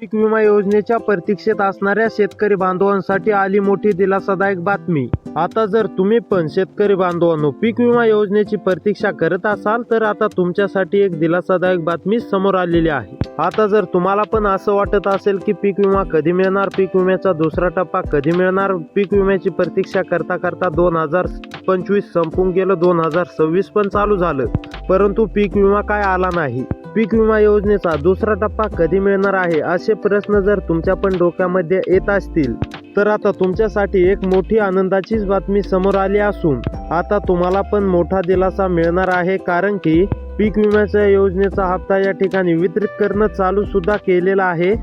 पीक विमा योजनेच्या प्रतीक्षेत असणाऱ्या शेतकरी बांधवांसाठी आली मोठी दिलासादायक बातमी। आता जर तुम्ही पण शेतकरी बांधवांनो पीक विमा योजनेची प्रतीक्षा करत असाल तर आता तुमच्यासाठी एक दिलासादायक बातमी समोर आलेली आहे। आता जर तुम्हाला पण असं वाटत असेल की पीक विमा कधी मिळणार, पीक विम्याचा दुसरा टप्पा कधी मिळणार, पीक विम्याची प्रतीक्षा करता करता 2025 संपून गेलं, 2026 पण चालू झालं, परंतु पीक विमा काय आला नाही, पीक विमा योजनेचा दुसरा टप्पा कधी मिळणार आहे, असे प्रश्न जर तुमच्या पण डोक्यामध्ये येत असतील तर आता तुमच्यासाठी एक मोठी आनंदाचीच बातमी समोर आली असून आता तुम्हाला पण मोठा दिलासा मिळणार आहे, कारण की पीक विम्याच्या योजनेचा हप्ता या ठिकाणी वितरित करणं चालू सुद्धा केलेला आहे।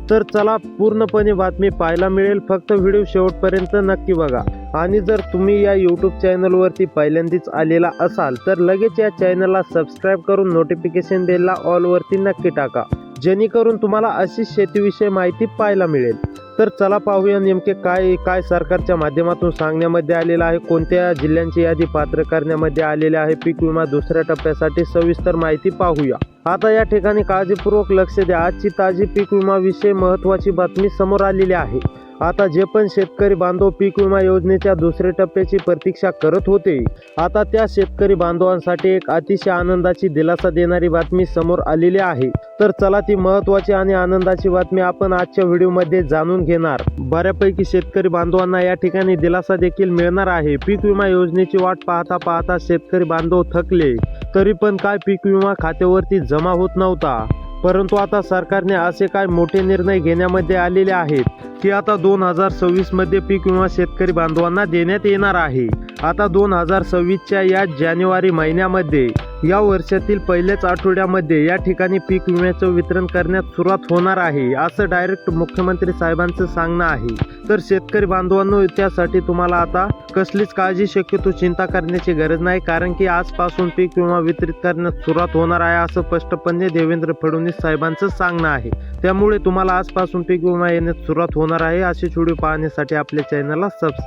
तर चला पूर्णपणे बातमी पाहायला मिळेल, फक्त व्हिडिओ शेवटपर्यंत नक्की बघा। आणि जर तुम्ही या यूट्यूब चॅनलवरती पहिल्यांदाच आलेला असाल तर लगेच या चॅनलला सबस्क्राईब करून नोटिफिकेशन बेलला ऑलवरती नक्की टाका, जेणेकरून तुम्हाला अशी शेतीविषयी माहिती पाहायला मिळेल। तर चला पाहूया नेमके काय सरकारच्या माध्यमातून सांगण्यामध्ये आलेलं आहे, कोणत्या जिल्ह्यांची यादी पात्र करण्यामध्ये आलेली आहे, पीक विमा दुसऱ्या टप्प्यासाठी सविस्तर माहिती पाहूया। आता या ठिकाणी काळजीपूर्वक लक्ष द्या, आजची ताजी पीक विमा विषयी महत्त्वाची बातमी समोर आलेली आहे। आता जे पण शेतकरी बांधव पीक विमा योजनेच्या दुसऱ्या टप्प्याची प्रतीक्षा करत होते, आता त्या शेतकरी बांधवांसाठी एक अतिशय आनंदाची दिलासा देणारी बातमी समोर आलेली आहे। तर चला ती महत्त्वाची आणि आनंदाची बातमी आपण आजच्या व्हिडिओमध्ये जाणून घेणार। बऱ्यापैकी शेतकरी बांधवांना या ठिकाणी दिलासा देखील मिळणार आहे। पीक विमा योजनेची वाट पाहता पाहता शेतकरी बांधव थकले, तरी पण काय पीक विमा खात्यावरती जमा होत नव्हता, परंतु आता सरकारने असे काय मोठे निर्णय घेण्यामध्ये आलेले आहेत की आता 2026 मध्ये पीक विमा शेतकरी बांधवांना देण्यात येणार आहे। आता 2026च्या या जानेवारी महिन्यामध्ये या वर्षातील पहिल्याच आठवड्यामध्ये या ठिकाणी पीक विम्याचं वितरण करण्यास सुरुवात होणार आहे, असं डायरेक्ट मुख्यमंत्री साहेबांचं सांगणं आहे। तर शेतकरी बांधवांनो त्यासाठी तुम्हाला आता कसलीच काळजी शक्यतो चिंता करण्याची गरज नाही, कारण की आजपासून पीक विमा वितरित करण्यास सुरुवात होणार आहे, असं स्पष्टपणे देवेंद्र फडणवीस साहेबांचं सांगणं आहे। त्यामुळे तुम्हाला आजपासून पीक विमा येण्यास सुरुवात होणार आहे। असे व्हिडिओ पाहण्यासाठी आपल्या चॅनलला सबस्क्राईब